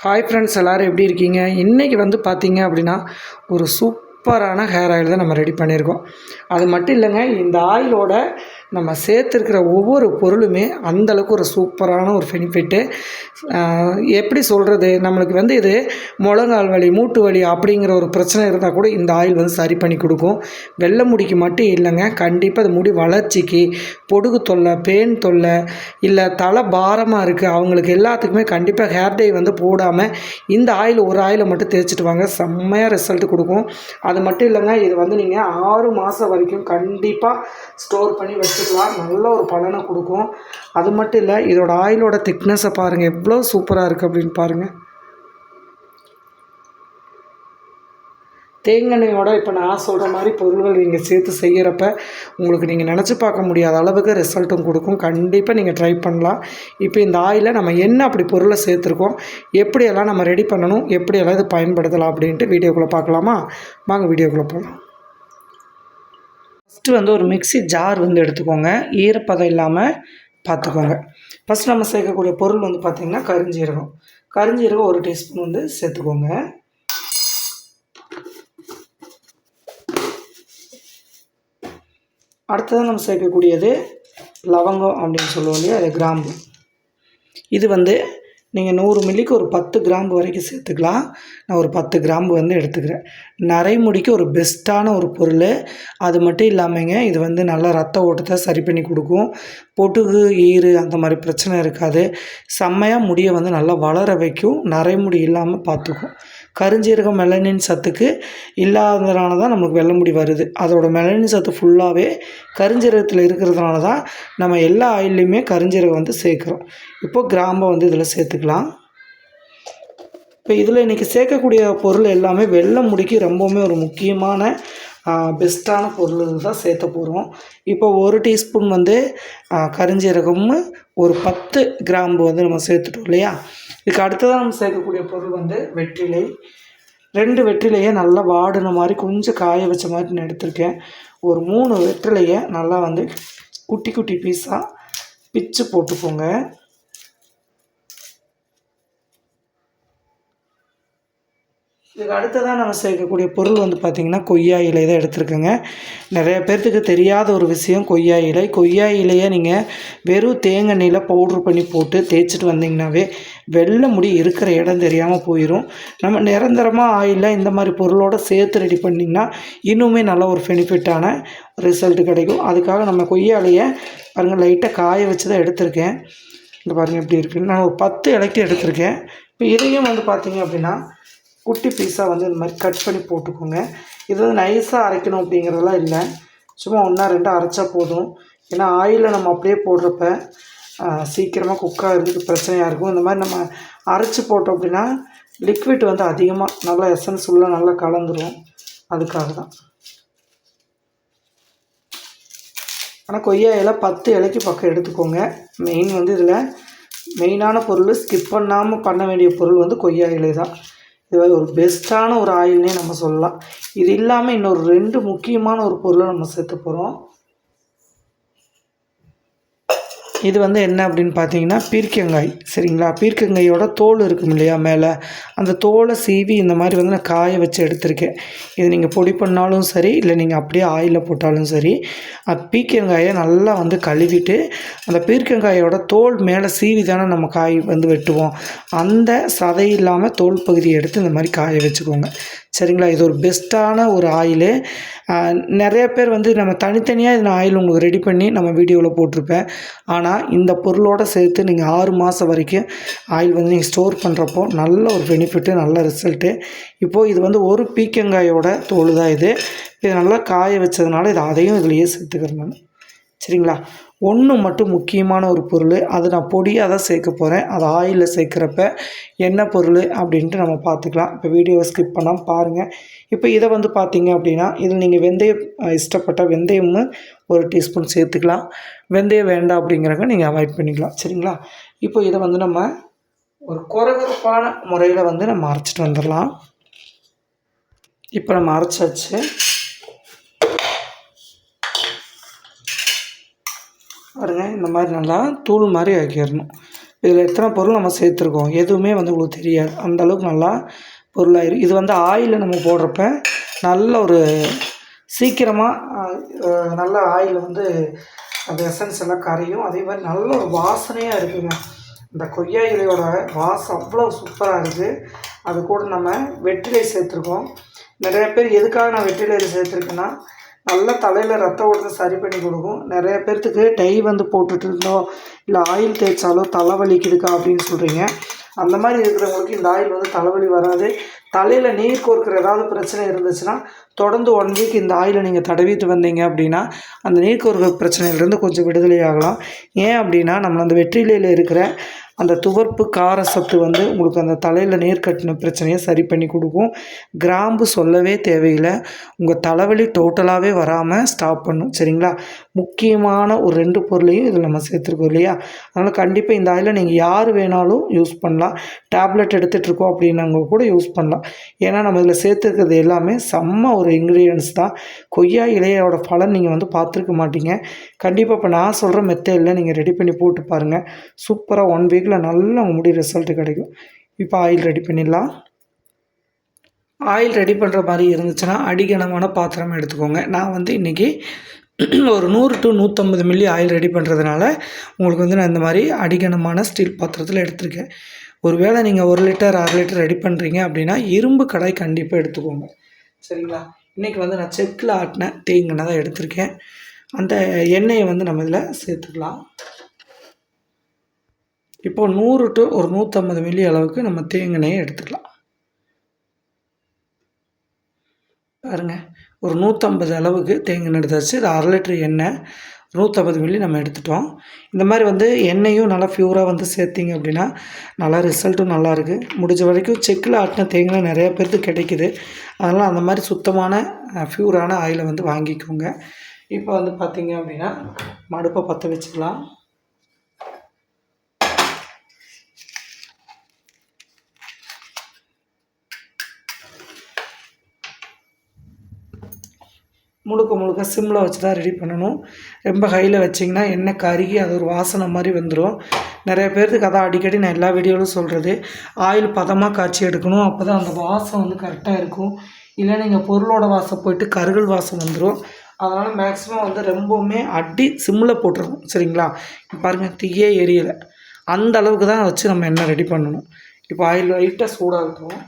Hi friends, எல்லோரும் எப்படி இருக்கீங்க? இன்றைக்கி வந்து பார்த்தீங்க அப்படின்னா, ஒரு சூப்பரான ஹேர் ஆயில் தான் நம்ம ரெடி பண்ணியிருக்கோம். அது மட்டும் இல்லைங்க, இந்த ஆயிலோட நம்ம சேர்த்துருக்கிற ஒவ்வொரு பொருளுமே அந்தளவுக்கு ஒரு சூப்பரான ஒரு பெனிஃபிட்டு. எப்படி சொல்கிறது, நம்மளுக்கு வந்து இது முழங்கால் வலி, மூட்டு வலி அப்படிங்கிற ஒரு பிரச்சனை இருந்தால் கூட இந்த ஆயில் வந்து சரி பண்ணி கொடுக்கும். வெள்ளை முடிக்கு மட்டும் இல்லைங்க, கண்டிப்பாக அது முடி வளர்ச்சிக்கு, பொடுகு தொல்லை, பேன் தொல்லை, இல்லை தலை பாரமாக இருக்குது அவங்களுக்கு எல்லாத்துக்குமே கண்டிப்பாக ஹேர் டை வந்து போடாமல் இந்த ஆயில் ஒரு ஆயிலை மட்டும் தேய்ச்சிட்டு வாங்க, செம்மையாக ரிசல்ட் கொடுக்கும். அது மட்டும் இல்லைங்க, இது வந்து நீங்கள் 6 மாதம் வரைக்கும் கண்டிப்பாக ஸ்டோர் பண்ணி வச்சுக்கலாம். நல்ல ஒரு பலனை கொடுக்கும். அது மட்டும் இல்லை, இதோட ஆயிலோட திக்னஸை பாருங்கள், எவ்வளோ சூப்பராக இருக்குது அப்படின்னு பாருங்கள். தேங்காய்யோட இப்போ நான் சொல்கிற மாதிரி பொருள்கள் நீங்கள் சேர்த்து செய்கிறப்ப உங்களுக்கு நீங்கள் நினச்சி பார்க்க முடியாத அளவுக்கு ரிசல்ட்டும் கொடுக்கும். கண்டிப்பாக நீங்கள் ட்ரை பண்ணலாம். இப்போ இந்த ஆயிலை நம்ம என்ன அப்படி பொருளை சேர்த்துருக்கோம், எப்படியெல்லாம் நம்ம ரெடி பண்ணணும், எப்படியெல்லாம் இது பயன்படுத்தலாம் அப்படின்ட்டு வீடியோக்குள்ளே பார்க்கலாமா? வாங்க வீடியோக்குள்ளே போகலாம். ஃபஸ்ட்டு வந்து ஒரு மிக்ஸி ஜார் வந்து எடுத்துக்கோங்க, ஈரப்பதம் இல்லாமல் பார்த்துக்கோங்க. ஃபஸ்ட் நம்ம சேர்க்கக்கூடிய பொருள் வந்து பார்த்திங்கன்னா கருஞ்சீரகம். கருஞ்சீரகம் 1 டீஸ்பூன் வந்து சேர்த்துக்கோங்க. அடுத்ததான் நம்ம சேர்க்கக்கூடியது லவங்கம் அப்படின்னு சொல்லுவோம் இல்லையா, அது கிராம்பு. இது வந்து நீங்கள் 100 மில்லிக்கு ஒரு 10 கிராம்பு வரைக்கும் சேர்த்துக்கலாம். நான் ஒரு 10 கிராம்பு வந்து எடுத்துக்கிறேன். நரைமுடிக்கு ஒரு பெஸ்ட்டான ஒரு பொருள். அது மட்டும் இல்லாமங்க, இது வந்து நல்லா ரத்த ஓட்டத்தை சரி பண்ணி கொடுக்கும். பொடுகு, ஈறு அந்த மாதிரி பிரச்சனை இருக்காது. செம்மையாக முடியை வந்து நல்லா வளர வைக்கும். நரைமுடி இல்லாமல் பார்த்துக்கும். கருஞ்சீரகம் மெலனின் சத்துக்கு இல்லாததுனால தான் நமக்கு வெள்ளை முடி வருது. அதோட மெலனின் சத்து ஃபுல்லாகவே கருஞ்சீரகத்தில் இருக்கிறதுனால தான் நம்ம எல்லா ஆயில்லையுமே கருஞ்சீரகம் வந்து சேர்க்குறோம். இப்போது கிராம்பை வந்து இதில் சேர்த்துக்கலாம். இப்போ இதில் இன்றைக்கி சேர்க்கக்கூடிய பொருள் எல்லாமே வெள்ளை முடிக்கு ரொம்பவுமே ஒரு முக்கியமான பெஸ்ட்டான பொருள் தான் சேர்த்த போகிறோம். இப்போ 1 டீஸ்பூன் வந்து கருஞ்சீரகமும் ஒரு 10 கிராம்பு வந்து நம்ம சேர்த்துட்டோம் இல்லையா. இதுக்கு அடுத்ததாக நம்ம சேர்க்கக்கூடிய பொருள் வந்து வெற்றிலை. 2 வெற்றிலையை நல்லா வாடின மாதிரி கொஞ்சம் காய வச்ச மாதிரி நான் எடுத்திருக்கேன். ஒரு 3 வெற்றிலையை நல்லா வந்து குட்டி குட்டி பீஸாக பிச்சு போட்டுக்கோங்க. இதுக்கு அடுத்ததாக நம்ம சேர்க்கக்கூடிய பொருள் வந்து பார்த்திங்கன்னா கொய்யா இலை தான் எடுத்துருக்கேங்க. நிறைய பேர்த்துக்கு தெரியாத ஒரு விஷயம் கொய்யா இலை. கொய்யா இலையை நீங்கள் வெறும் தேங்காய் எண்ணெயில் பவுட்ரு பண்ணி போட்டு தேய்ச்சிட்டு வந்தீங்கன்னாவே வெள்ளை முடி இருக்கிற இடம் தெரியாமல் போயிடும். நம்ம நிரந்தரமாக ஆயிலில் இந்த மாதிரி பொருளோடு சேர்த்து ரெடி பண்ணிங்கன்னா இன்னுமே நல்ல ஒரு பெனிஃபிட்டான ரிசல்ட் கிடைக்கும். அதுக்காக நம்ம கொய்யா இலையை பாருங்கள் லைட்டாக காய வச்சு தான் எடுத்திருக்கேன். இந்த பாருங்கள் எப்படி இருக்குன்னு. நான் ஒரு 10 இலைக்கு எடுத்திருக்கேன். இப்போ இதையும் வந்து பார்த்திங்க அப்படின்னா குட்டி பீஸாக வந்து இந்த மாதிரி கட் பண்ணி போட்டுக்கோங்க. இது வந்து நைஸாக அரைக்கணும் அப்படிங்கிறதெல்லாம் இல்லை, சும்மா 1-2 அரைச்சா போதும். ஏன்னா ஆயிலில் நம்ம அப்படியே போடுறப்ப சீக்கிரமாக குக் ஆகிறதுக்கு பிரச்சனையாக இருக்கும். இந்த மாதிரி நம்ம அரைச்சி போட்டோம் அப்படின்னா லிக்விட் வந்து அதிகமாக நல்லா எசன்ஸ் உள்ள நல்லா கலந்துரும். அதுக்காக தான். ஆனால் கொய்யா இலை 10 இலைக்கு பக்கம் எடுத்துக்கோங்க. மெயின் வந்து இதில் மெயினான பொருள், ஸ்கிப் பண்ணாமல் பண்ண வேண்டிய பொருள் வந்து கொய்யா இலை தான். இது ஒரு பெஸ்ட்டான ஒரு ஆயில்னே நம்ம சொல்லலாம். இது இல்லாமல் இன்னொரு 2 முக்கியமான ஒரு பொருளை நம்ம சேர்த்து போகிறோம். இது வந்து என்ன அப்படின்னு பார்த்தீங்கன்னா பீர்க்கங்காய். சரிங்களா, பீர்க்கங்காயோட தோல் இருக்கும் இல்லையா மேலே, அந்த தோலை சீவி இந்த மாதிரி வந்து நான் காய வச்சு எடுத்திருக்கேன். இது நீங்கள் பொடி பண்ணாலும் சரி, இல்லை நீங்கள் அப்படியே ஆயிலில் போட்டாலும் சரி, பீர்க்கங்காயை நல்லா வந்து கழுவிட்டு அந்த பீர்க்கங்காயோட தோல் மேலே சீவி தானே நம்ம காய் வந்து வெட்டுவோம். அந்த சதை இல்லாமல் தோல் பகுதியை எடுத்து இந்த மாதிரி காய வச்சுக்கோங்க. சரிங்களா, இது ஒரு பெஸ்ட்டான ஒரு ஆயிலு. நிறைய பேர் வந்து நம்ம தனித்தனியாக இந்த ஆயில் உங்களுக்கு ரெடி பண்ணி நம்ம வீடியோவில் போட்டிருப்பேன். ஆனால் இந்த பொருளோடு சேர்த்து நீங்கள் 6 மாதம் வரைக்கும் ஆயில் வந்து நீங்கள் ஸ்டோர் பண்ணுறப்போ நல்ல ஒரு பெனிஃபிட்டு, நல்ல ரிசல்ட்டு. இப்போது இது வந்து ஒரு பீர்க்கங்காயோட தோல் தான் இது. இது நல்லா காய வச்சதுனால இது அதையும் இதுலேயே சேர்த்துக்கிறேன் நான். சரிங்களா, ஒன்று மட்டும் முக்கியமான ஒரு பொருள், அது நான் பொடியாக தான் சேர்க்க போகிறேன். அது ஆயிலில் சேர்க்குறப்ப என்ன பொருள் அப்படின்ட்டு நம்ம பார்த்துக்கலாம். இப்போ வீடியோவை ஸ்கிப் பண்ணாமல் பாருங்கள். இப்போ இதை வந்து பார்த்திங்க அப்படின்னா இதில் நீங்கள் வெந்தயம் இஷ்டப்பட்ட வெந்தயமும் 1 டீஸ்பூன் சேர்த்துக்கலாம். வெந்தயம் வேண்டாம் அப்படிங்கிறவங்க நீங்கள் அவாய்ட் பண்ணிக்கலாம். சரிங்களா, இப்போ இதை வந்து நம்ம ஒரு கொரகொரப்பான முறையில் வந்து நம்ம அரைச்சிட்டு வந்துடலாம். இப்போ நம்ம அரைச்சாச்சு. பாருங்கள், இந்த மாதிரி நல்லா தூள் மாதிரி ஆக்கிடணும். இதில் எத்தனை பொருள் நம்ம சேர்த்துருக்கோம் எதுவுமே வந்து உங்களுக்கு தெரியாது. அந்தளவுக்கு நல்லா பொருளாயிரும். இது வந்து ஆயிலில் நம்ம போடுறப்ப நல்ல ஒரு சீக்கிரமாக நல்ல ஆயில் வந்து அந்த எசன்ஸ் எல்லாம் கரையும். அதே மாதிரி நல்ல ஒரு வாசனையாக இருக்குங்க. இந்த கொய்யா இலையோட வாசம் அவ்வளோ சூப்பராக இருக்குது. அது கூட நம்ம வெற்றிலை சேர்த்துருக்கோம். நிறைய பேர் எதுக்காக நான் வெற்றிலை சேர்த்துருக்கேன்னா, நல்லா தலையில் ரத்த ஓட்டத்தை சரி பண்ணி கொடுக்கும். நிறைய பேர்த்துக்கு டை வந்து போட்டுட்டு இருந்தோம், இல்லை ஆயில் தேய்ச்சாலோ தலைவலிக்குதுக்கா அப்படின்னு சொல்கிறீங்க. அந்த மாதிரி இருக்கிறவங்களுக்கு இந்த ஆயில் வந்து தலைவலி வராது. தலையில் நீர் கோர்க்கிற ஏதாவது பிரச்சனை இருந்துச்சுன்னா தொடர்ந்து 1 வீக் இந்த ஆயிலை நீங்கள் தடவிட்டு வந்தீங்க அப்படின்னா அந்த நீர் கோர்க்கிற பிரச்சனையிலேருந்து கொஞ்சம் விடுதலை ஆகலாம். ஏன் அப்படின்னா நம்ம அந்த வெற்றிலையில் இருக்கிற அந்த துவர்ப்பு கார சத்து வந்து உங்களுக்கு அந்த தலையில் நீர் கட்டின பிரச்சனையை சரி பண்ணி கொடுக்கும். கிராம்பு சொல்லவே தேவையில்லை. உங்கள் தலைவலி டோட்டலாகவே வராமல் ஸ்டாப் பண்ணும். சரிங்களா? முக்கியமான ஒரு 2 பொருளையும் இதில் நம்ம சேர்த்துருக்கோம் இல்லையா? அதனால் கண்டிப்பாக இந்த ஆயிலை நீங்கள் யார் வேணாலும் யூஸ் பண்ணலாம். டேப்லெட் எடுத்துகிட்ருக்கோம் அப்படின்னவங்க கூட யூஸ் பண்ணலாம். ஏன்னா நம்ம இதில் சேர்த்துருக்கிறது எல்லாமே செம்ம ஒரு இன்க்ரீடியன்ஸ் தான். கொய்யா இலையோட பலன் நீங்கள் வந்து பார்த்துருக்க மாட்டீங்க. கண்டிப்பாக இப்போ நான் சொல்கிற மெத்தடில் நீங்கள் ரெடி பண்ணி போட்டு பாருங்கள். சூப்பராக 1 வீக்கில் நல்ல முடி ரிசல்ட்டு கிடைக்கும். இப்போ ஆயில் ரெடி பண்ணிடலாம். ஆயில் ரெடி பண்ணுற மாதிரி இருந்துச்சுன்னா அடிகனமான பாத்திரம் எடுத்துக்கோங்க. நான் வந்து இன்றைக்கி ஒரு 100 to 150 மில்லி ஆயில் ரெடி பண்ணுறதுனால உங்களுக்கு வந்து நான் இந்த மாதிரி அடிகனமான ஸ்டீல் பாத்திரத்தில் எடுத்திருக்கேன். ஒரு வேளை நீங்கள் 1 லிட்டர் 1/2 லிட்டர் ரெடி பண்ணுறீங்க அப்படின்னா இரும்பு கடாய் கண்டிப்பாக எடுத்துக்கோங்க. சரிங்களா? இன்றைக்கி வந்து நான் செக்கில் ஆட்டின தேங்காய் தான் எடுத்திருக்கேன். அந்த எண்ணெயை வந்து நம்ம இதில் சேர்த்துக்கலாம். இப்போது 100 to 150 மில்லி அளவுக்கு நம்ம தேங்காயை எடுத்துக்கலாம். பாருங்கள், ஒரு 150 அளவுக்கு தேங்காய் எடுத்தாச்சு. இது 1/2 லிட்டர் எண்ணெய், 150 மில்லி நம்ம எடுத்துட்டோம். இந்த மாதிரி வந்து எண்ணெயும் நல்லா ப்யூராக வந்து சேர்த்திங்க அப்படின்னா நல்லா ரிசல்ட்டும் நல்லாயிருக்கு. முடிஞ்ச வரைக்கும் செக்கில் ஆட்டின தேங்காய் நிறையா பேருக்கு கிடைக்குது. அதனால் அந்த மாதிரி சுத்தமான ப்யூரான ஆயிலை வந்து வாங்கிக்கோங்க. இப்போ வந்து பார்த்திங்க அப்படின்னா அடுப்பை பற்ற வச்சுக்கலாம். முழுக்க சிம்மில் வச்சு தான் ரெடி பண்ணணும். ரொம்ப ஹையில் வச்சிங்கன்னா எண்ணெய் கருகி அது ஒரு வாசனை மாதிரி வந்துடும். நிறைய பேர்த்துக்கு அதான் அடிக்கடி நான் எல்லா வீடியோவிலும் சொல்கிறது, ஆயில் பதமாக காய்ச்சி எடுக்கணும். அப்போ தான் அந்த வாசம் வந்து கரெக்டாக இருக்கும். இல்லை நீங்கள் பொருளோட வாசம் போயிட்டு கருகல் வாசம் வந்துடும். அதனால் மேக்ஸிமம் வந்து ரொம்பவுமே சிம்மில் போட்டுருணும். சரிங்களா? பாருங்கள், தீயே எரியலை. அந்த அளவுக்கு தான் வச்சு நம்ம எண்ணெய் ரெடி பண்ணணும். இப்போ ஆயில் லைட்டாக சூடாகட்டும்.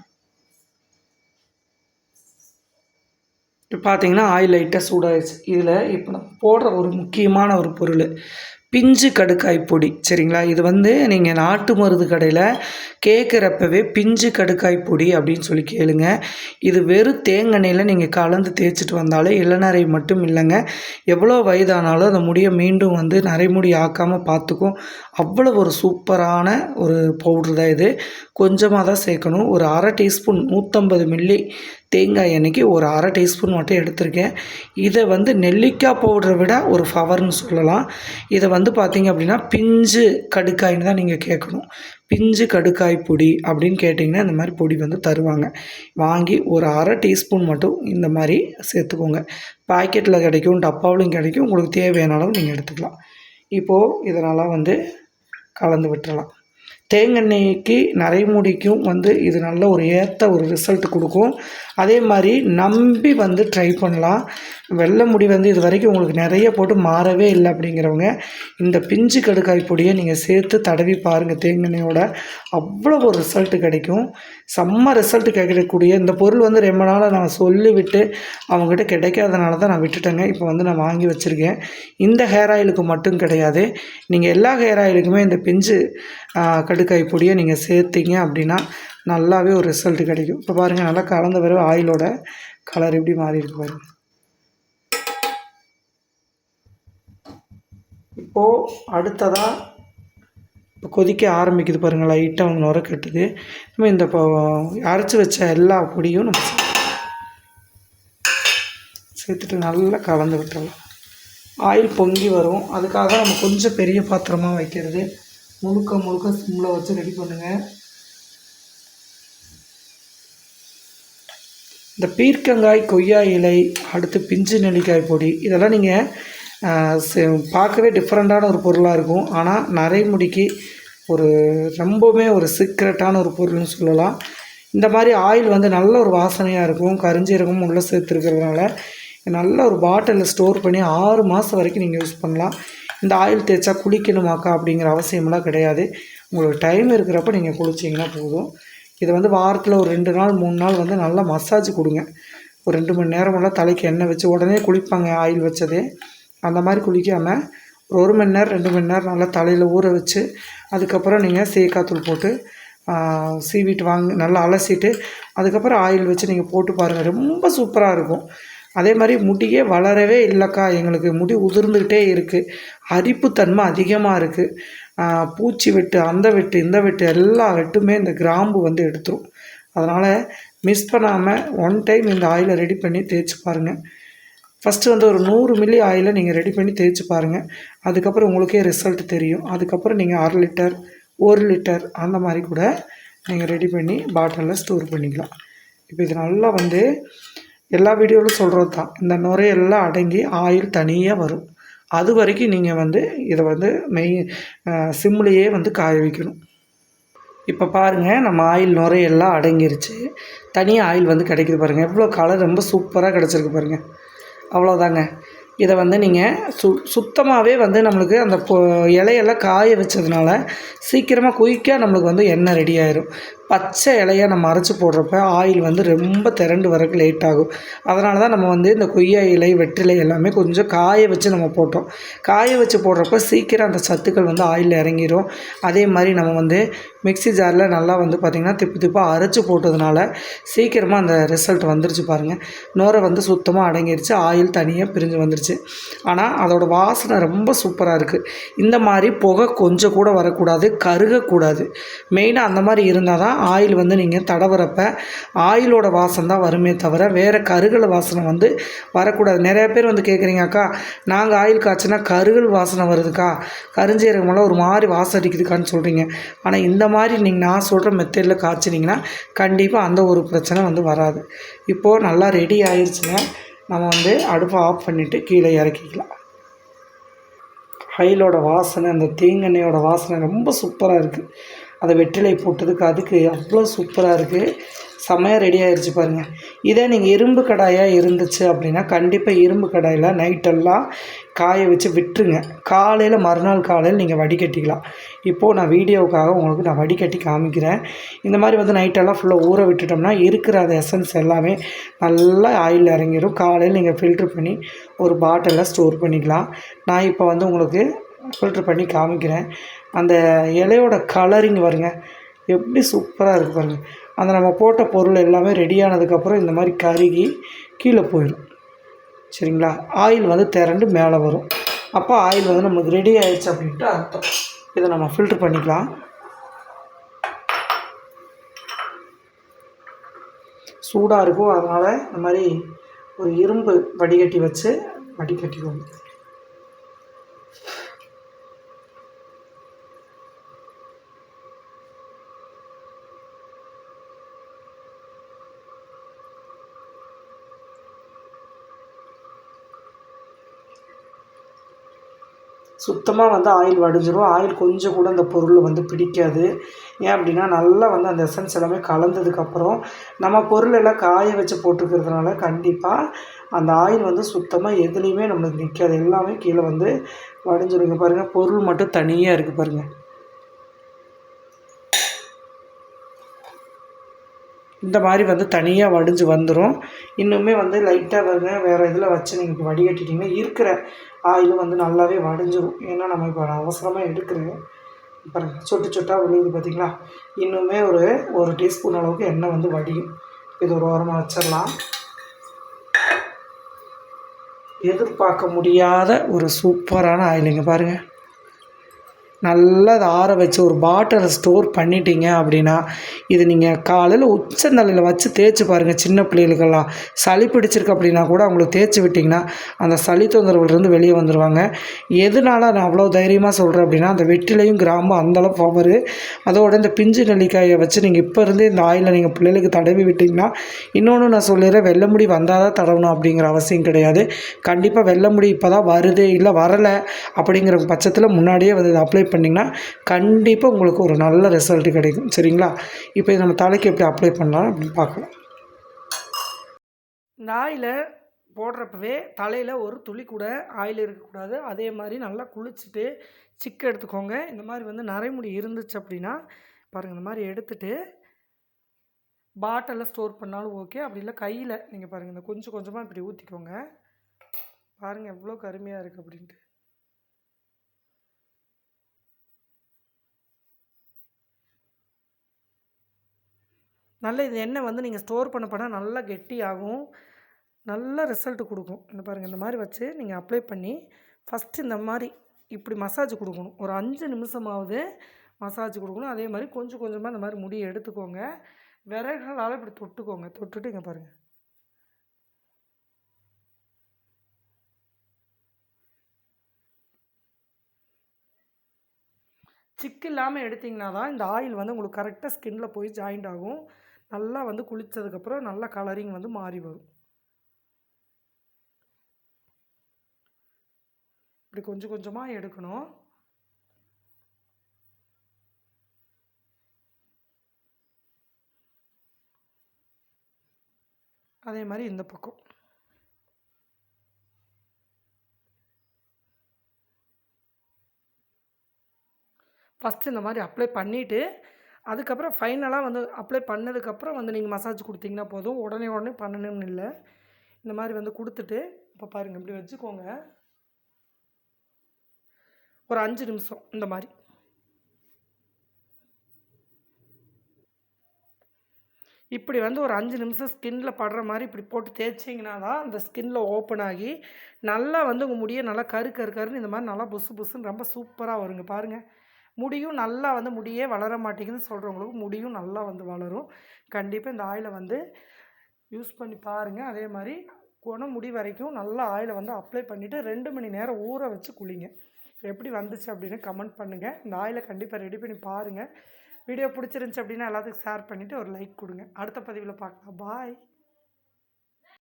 இப்போ பார்த்தீங்கன்னா ஆயில் லைட்டாக சூடாகிடுச்சு. இதில் இப்போ நம்ம போடுற ஒரு முக்கியமான ஒரு பொருள் பிஞ்சு கடுக்காய் பொடி. சரிங்களா? இது வந்து நீங்கள் நாட்டு மருந்து கடையில் கேட்குறப்பவே பிஞ்சு கடுக்காய் பொடி அப்படின்னு சொல்லி கேளுங்க. இது வெறும் தேங்காயில் நீங்கள் கலந்து தேய்ச்சிட்டு வந்தாலே இளநரை மட்டும் இல்லைங்க, எவ்வளோ வயதானாலும் அந்த முடியை மீண்டும் வந்து நரைமுடி ஆக்காமல் பார்த்துக்கும். அவ்வளோ ஒரு சூப்பரான ஒரு பவுட்ரு தான் இது. கொஞ்சமாக தான் சேர்க்கணும். ஒரு 1/2 டீஸ்பூன் 150 மில்லி தேங்காய் எண்ணெய்க்கு ஒரு 1/2 டீஸ்பூன் மட்டும் எடுத்திருக்கேன். இதை வந்து நெல்லிக்காய் பவுடரை விட ஒரு பவர்னு சொல்லலாம். இதை வந்து பார்த்திங்க அப்படின்னா பிஞ்சு கடுக்காய்னு தான் நீங்கள் கேட்கணும். பிஞ்சு கடுக்காய் பொடி அப்படின்னு கேட்டிங்கன்னா இந்த மாதிரி பொடி வந்து தருவாங்க. வாங்கி ஒரு 1/2 டீஸ்பூன் மட்டும் இந்த மாதிரி சேர்த்துக்கோங்க. பாக்கெட்டில் கிடைக்கும், டப்பாவிலும் கிடைக்கும். உங்களுக்கு தேவையான அளவு நீங்கள் எடுத்துக்கலாம். இப்போது இதனால் வந்து கலந்து விட்டுறலாம். தேங்காய்க்கு நரைமுடிக்கும் வந்து இது நல்ல ஒரு ஏற்ற ஒரு ரிசல்ட் கொடுக்கும். அதே மாதிரி நம்பி வந்து ட்ரை பண்ணலாம். வெள்ளை முடி வந்து இது வரைக்கும் உங்களுக்கு நிறைய போட்டு மாறவே இல்லை அப்படிங்கிறவங்க இந்த பிஞ்சு கடுக்காய் பொடியை நீங்கள் சேர்த்து தடவி பாருங்கள். தேங்காயோட அவ்வளோ ஒரு ரிசல்ட்டு கிடைக்கும். செம்ம ரிசல்ட்டு கிடைக்கக்கூடிய இந்த பொருள் வந்து ரொம்ப நாளாக நான் சொல்லிவிட்டு அவங்ககிட்ட கிடைக்காதனால தான் நான் விட்டுட்டேங்க. இப்போ வந்து நான் வாங்கி வச்சுருக்கேன். இந்த ஹேர் ஆயிலுக்கு மட்டும் கிடையாது, நீங்கள் எல்லா ஹேர் ஆயிலுக்குமே இந்த பிஞ்சு கடுக்காய் பொடியை நீங்கள் சேர்த்திங்க அப்படின்னா நல்லாவே ஒரு ரிசல்ட் கிடைக்கும். இப்போ பாருங்கள், நல்லா கலந்த பிறகு ஆயிலோட கலர் எப்படி மாறி இருக்கு பாருங்கள். இப்போது அடுத்ததாக இப்போ கொதிக்க ஆரம்பிக்குது பாருங்கள், லைட்டாக வந்து நுர கட்டுது. நம்ம இந்த இப்போ அரைச்சி வச்ச எல்லா பொடியும் நம்ம சேர்த்துட்டு நல்லா கலந்து விட்டுறலாம். ஆயில் பொங்கி வரும். அதுக்காக நம்ம கொஞ்சம் பெரிய பாத்திரமாக வைக்கிறது. முழுக்க சிம்மில் வச்சு ரெடி பண்ணுங்கள். இந்த பீர்க்கங்காய், கொய்யா இலை, அடுத்து பிஞ்சு நெல்லிக்காய் பொடி, இதெல்லாம் நீங்கள் பார்க்கவே டிஃப்ரெண்ட்டான ஒரு பொருளாக இருக்கும். ஆனால் நரைமுடிக்கு ஒரு ரொம்பவுமே ஒரு சீக்ரெட்டான ஒரு பொருள்னு சொல்லலாம். இந்த மாதிரி ஆயில் வந்து நல்ல ஒரு வாசனையாக இருக்கும். கருஞ்சீரகமும் உள்ளே சேர்த்துருக்கிறதுனால நல்ல ஒரு பாட்டிலில் ஸ்டோர் பண்ணி 6 மாதம் வரைக்கும் நீங்கள் யூஸ் பண்ணலாம். இந்த ஆயில் தேய்ச்சா குளிக்கணுமாக்கா அப்படிங்கிற அவசியமெல்லாம் கிடையாது. உங்களுக்கு டைம் இருக்கிறப்ப நீங்கள் குளிச்சிங்கன்னா போதும். இதை வந்து வாரத்தில் ஒரு 2 நாள் 3 நாள் வந்து நல்லா மசாஜ் கொடுங்க. ஒரு 2 மணி நேரமெல்லாம் தலைக்கு எண்ணெய் வச்சு உடனே குளிப்பாங்க ஆயில் வச்சதே. அந்த மாதிரி குளிக்காமல் ஒரு 1 மணி நேரம் 2 மணி நேரம் நல்லா தலையில் ஊற வச்சு அதுக்கப்புறம் நீங்கள் சீக்காத்தூள் போட்டு சீவிட்டு நல்லா அலசிட்டு அதுக்கப்புறம் ஆயில் வச்சு நீங்கள் போட்டு பாருங்கள். ரொம்ப சூப்பராக இருக்கும். அதே மாதிரி முடியே வளரவே இல்லைக்கா, எங்களுக்கு முடி உதிர்ந்துக்கிட்டே இருக்குது, அரிப்புத்தன்மை அதிகமாக இருக்குது, பூச்சி வெட்டு அந்த வெட்டு இந்த வெட்டு எல்லா வெட்டுமே இந்த கிராம்பு வந்து எடுத்துரும். அதனால் மிஸ் பண்ணாமல் ஒன் டைம் இந்த ஆயிலை ரெடி பண்ணி தேய்ச்சி பாருங்கள். ஃபஸ்ட்டு வந்து ஒரு 100 மில்லி ஆயிலை நீங்கள் ரெடி பண்ணி தேய்ச்சி பாருங்கள். அதுக்கப்புறம் உங்களுக்கே ரிசல்ட் தெரியும். அதுக்கப்புறம் நீங்கள் 1/2 லிட்டர் 1 லிட்டர் அந்த மாதிரி கூட நீங்கள் ரெடி பண்ணி பாட்டிலில் ஸ்டோர் பண்ணிக்கலாம். இப்போ இது நல்லா வந்து எல்லா வீடியோவிலும் சொல்கிறது தான், இந்த நுரையெல்லாம் அடங்கி ஆயில் தனியாக வரும். அது வரைக்கும் நீங்கள் வந்து இதை வந்து சிம்லேயே வந்து காய வைக்கணும். இப்போ பாருங்கள், நம்ம ஆயில் நுரையெல்லாம் அடங்கிருச்சு, தனியாக ஆயில் வந்து கிடைக்குது பாருங்கள். எவ்வளோ கலர் ரொம்ப சூப்பராக கிடச்சிருக்கு பாருங்கள். அவ்வளோதாங்க. இதை வந்து நீங்கள் சுத்தமாகவே வந்து நம்மளுக்கு அந்த இலையெல்லாம் காய வச்சதுனால சீக்கிரமாக குயிக்காக நம்மளுக்கு வந்து எண்ணெய் ரெடி ஆயிரும். பச்சை இலையை நம்ம அரைச்சி போடுறப்ப ஆயில் வந்து ரொம்ப திரண்டு வரக்கு லேட் ஆகும். அதனால தான் நம்ம வந்து இந்த கொய்யா இலை வெற்றிலை எல்லாமே கொஞ்சம் காய வச்சு நம்ம போட்டோம். காய வச்சு போடுறப்ப சீக்கிரம் அந்த சத்துக்கள் வந்து ஆயிலில் இறங்கிடும். அதே மாதிரி நம்ம வந்து மிக்ஸி ஜாரில் நல்லா வந்து பார்த்திங்கன்னா திப்பாக அரைச்சி போட்டதுனால சீக்கிரமாக அந்த ரிசல்ட் வந்துருச்சு பாருங்கள். நுரை வந்து சுத்தமாக அடங்கிருச்சு, ஆயில் தனியாக பிரிஞ்சு வந்துருச்சு. ஆனால் அதோடய வாசனை ரொம்ப சூப்பராக இருக்குது. இந்த மாதிரி புகை கொஞ்சம் கூட வரக்கூடாது, கருகக்கூடாது. மெயினாக அந்த மாதிரி இருந்தால் தான் ஆயில் வந்து நீங்கள் தடவுறப்ப ஆயிலோட வாசனை தான் வருமே தவிர வேறு கருகல் வாசனை வந்து வரக்கூடாது. நிறையா பேர் வந்து கேட்குறீங்க, அக்கா நாங்கள் ஆயில் காய்ச்சினா கருகல் வாசனை வருதுக்கா, கருஞ்சீரகமெல்லாம் ஒரு மாதிரி வாசம் அடிக்குதுக்கான்னு சொல்கிறீங்க. ஆனால் இந்த மாதிரி நீங்கள் நான் சொல்கிற மெத்தடில் காய்ச்சினிங்கன்னா கண்டிப்பாக அந்த ஒரு பிரச்சனை வந்து வராது. இப்போது நல்லா ரெடி ஆயிடுச்சுங்க. நம்ம வந்து அடுப்பை ஆஃப் பண்ணிவிட்டு கீழே இறக்கிக்கலாம். ஆயிலோட வாசனை, அந்த தேங்காய்யோட வாசனை ரொம்ப சூப்பராக இருக்குது. அதை வெற்றிலை போட்டதுக்கு அதுக்கு அவ்வளோ சூப்பராக இருக்குது. செம்மையாக ரெடி ஆகிடுச்சு பாருங்கள். இதே நீங்கள் இரும்பு கடாயாக இருந்துச்சு அப்படின்னா கண்டிப்பாக இரும்பு கடாயில் நைட்டெல்லாம் காய வச்சு விட்டுருங்க. மறுநாள் காலையில் நீங்கள் வடிகட்டிக்கலாம். இப்போது நான் வீடியோவுக்காக உங்களுக்கு நான் வடிகட்டி காமிக்கிறேன். இந்த மாதிரி வந்து நைட்டெல்லாம் ஃபுல்லாக ஊற விட்டுட்டோம்னா இருக்கிற அந்த எசன்ஸ் எல்லாமே நல்லா ஆயில் இறங்கிடும். காலையில் நீங்கள் ஃபில்ட்ரு பண்ணி ஒரு பாட்டிலில் ஸ்டோர் பண்ணிக்கலாம். நான் இப்போ வந்து உங்களுக்கு ஃபில்ட்ரு பண்ணி காமிக்கிறேன். அந்த இலையோட கலரிங் பாருங்க எப்படி சூப்பராக இருக்குது பாருங்கள். அந்த நம்ம போட்ட பொருள் எல்லாமே ரெடியானதுக்கப்புறம் இந்த மாதிரி கருகி கீழே போயிடும். சரிங்களா? ஆயில் வந்து திரண்டு மேலே வரும். அப்போ ஆயில் வந்து நமக்கு ரெடி ஆகிடுச்சு அப்படின்ட்டு அர்த்தம். இதை நம்ம ஃபில்ட்ரு பண்ணிக்கலாம். சூடாக இருக்கும், அதனால் இந்த மாதிரி ஒரு இரும்பு வடிகட்டி வச்சு வடிகட்டிக்கோங்க. சுத்தமாக வந்து ஆயில் வடிஞ்சிரும். ஆயில் கொஞ்சம் கூட அந்த பொருள் வந்து பிடிக்காது. ஏன் அப்படின்னா நல்லா வந்து அந்த எசன்ஸ் எல்லாமே கலந்ததுக்கப்புறம் நம்ம பொருள் எல்லாம் காய வச்சு போட்டுருக்கிறதுனால கண்டிப்பாக அந்த ஆயில் வந்து சுத்தமாக எதுலேயுமே நம்மளுக்கு நிற்காது. எல்லாமே கீழே வந்து வடிஞ்சிருங்க பாருங்கள். பொருள் மட்டும் தனியாக இருக்குது பாருங்கள். இந்த மாதிரி வந்து தனியாக வடிஞ்சு வந்துடும். இன்னுமே வந்து லைட்டாக பாருங்கள், வேறு இதில் வச்சு நீங்கள் வடிகட்டிட்டிங்கன்னா இருக்கிற ஆயிலும் வந்து நல்லாவே வடிஞ்சிடும். ஏன்னா நம்ம இப்போ அவசரமாக எடுக்கிறேன் பாருங்கள், சொட்டு சொட்டாக விழுகுது பார்த்திங்களா. இன்னுமே ஒரு டீஸ்பூன் அளவுக்கு எண்ணெய் வந்து வடியும். இது ஒரு ஓரமாக வச்சிடலாம். எதிர்பார்க்க முடியாத ஒரு சூப்பரான ஆயிலுங்க பாருங்கள். நல்லா அதை ஆற வச்சு ஒரு பாட்டிலை ஸ்டோர் பண்ணிட்டீங்க அப்படின்னா இது நீங்கள் காலையில் உச்சந்தலையில் வச்சு தேய்ச்சி பாருங்கள். சின்ன பிள்ளைகளுக்கெல்லாம் சளி பிடிச்சிருக்கு அப்படின்னா கூட அவங்களுக்கு தேய்ச்சி விட்டிங்கன்னா அந்த சளி தொந்தரவுலேருந்து வெளியே வந்துடுவாங்க. எதனால் நான் அவ்வளோ தைரியமாக சொல்கிறேன் அப்படின்னா அந்த வெற்றிலையும் கிராம்பும் அந்தளவு பவர். அதோட இந்த பிஞ்சு நெல்லிக்காயை வச்சு நீங்கள் இப்போ இருந்தே இந்த ஆயிலை நீங்கள் பிள்ளைகளுக்கு தடவி விட்டிங்கன்னா, இன்னொன்று நான் சொல்லிடுறேன், வெள்ளை முடி வந்தால் தான் தடவணும் அப்படிங்கிற அவசியம் கிடையாது. கண்டிப்பாக வெள்ளை முடி இப்போ தான் வருது இல்லை வரலை அப்படிங்கிற பட்சத்தில் முன்னாடியே வந்து அப்ளை பண்ணிங்கன்னா கண்டிப்பாக உங்களுக்கு ஒரு நல்ல ரிசல்ட் கிடைக்கும். சரிங்களா? இப்போ இது நம்ம தலைக்கு எப்படி அப்ளை பண்ணலாம் அப்படின்னு பார்க்கலாம். இந்த ஆயிலை போடுறப்பவே தலையில் ஒரு துளி கூட ஆயில் இருக்கக்கூடாது. அதே மாதிரி நல்லா குளிச்சுட்டு சிக்கு எடுத்துக்கோங்க. இந்த மாதிரி வந்து நரைமுடி இருந்துச்சு அப்படின்னா பாருங்கள், இந்த மாதிரி எடுத்துட்டு பாட்டிலில் ஸ்டோர் பண்ணாலும் ஓகே. அப்படி இல்லை கையில் நீங்கள் பாருங்கள், இந்த கொஞ்சம் கொஞ்சமாக இப்படி ஊற்றிக்கோங்க. பாருங்கள் எவ்வளோ கருமையாக இருக்குது அப்படின்ட்டு. நல்ல இது எண்ணெய் வந்து நீங்கள் ஸ்டோர் பண்ண நல்லா கெட்டியாகும், நல்ல ரிசல்ட் கொடுக்கும். இந்த பாருங்கள், இந்த மாதிரி வச்சு நீங்கள் அப்ளை பண்ணி ஃபஸ்ட்டு இந்த மாதிரி இப்படி மசாஜ் கொடுக்கணும். ஒரு 5 நிமிஷமாவது மசாஜ் கொடுக்கணும். அதே மாதிரி கொஞ்சம் கொஞ்சமாக இந்த மாதிரி முடியை எடுத்துக்கோங்க. விரல்களால் இப்படி தொட்டுக்கோங்க. தொட்டுட்டு இங்கே பாருங்கள், சிக்கு இல்லாமல் எடுத்திங்கன்னா தான் இந்த ஆயில் வந்து உங்களுக்கு கரெக்டாக ஸ்கின்னில் போய் ஜாயிண்ட் ஆகும். நல்லா வந்து குளித்ததுக்கப்புறம் நல்லா கலரிங் வந்து மாறி வரும். இப்படி கொஞ்சம் கொஞ்சமாக எடுக்கணும். அதே மாதிரி இந்த பக்கம் ஃபஸ்ட்டு இந்த மாதிரி அப்ளை பண்ணிவிட்டு அதுக்கப்புறம் ஃபைனலாக வந்து அப்ளை பண்ணதுக்கப்புறம் வந்து நீங்கள் மசாஜ் கொடுத்தீங்கன்னா போதும். உடனே உடனே பண்ணணும்னு இல்லை. இந்த மாதிரி வந்து கொடுத்துட்டு இப்போ பாருங்கள், இப்படி வச்சுக்கோங்க. ஒரு 5 நிமிஷம் இந்த மாதிரி இப்படி வந்து ஒரு 5 நிமிஷம் ஸ்கின்ல படுற மாதிரி இப்படி போட்டு தேய்ச்சிங்கன்னா தான் அந்த ஸ்கின்ல ஓப்பன் ஆகி நல்லா வந்து உங்கள் முடியை நல்லா கரு கரு கருன்னு இந்த மாதிரி நல்லா புசு புசுன்னு ரொம்ப சூப்பராக வருங்க. பாருங்கள், முடியும் நல்லா வந்து முடியே வளர மாட்டேங்குதுன்னு சொல்கிறவங்களுக்கு முடியும் நல்லா வந்து வளரும். கண்டிப்பாக இந்த ஆயிலை வந்து யூஸ் பண்ணி பாருங்கள். அதே மாதிரி முடி வரைக்கும் நல்லா ஆயிலை வந்து அப்ளை பண்ணிவிட்டு 2 மணி நேரம் ஊற வச்சு குளிங்க. எப்படி வந்துச்சு அப்படின்னு கமெண்ட் பண்ணுங்கள். இந்த ஆயிலை கண்டிப்பாக ரெடி பண்ணி பாருங்கள். வீடியோ பிடிச்சிருந்துச்சி அப்படின்னா எல்லாத்துக்கும் ஷேர் பண்ணிவிட்டு ஒரு லைக் கொடுங்க. அடுத்த பதிவில் பார்க்கலாம். பாய்.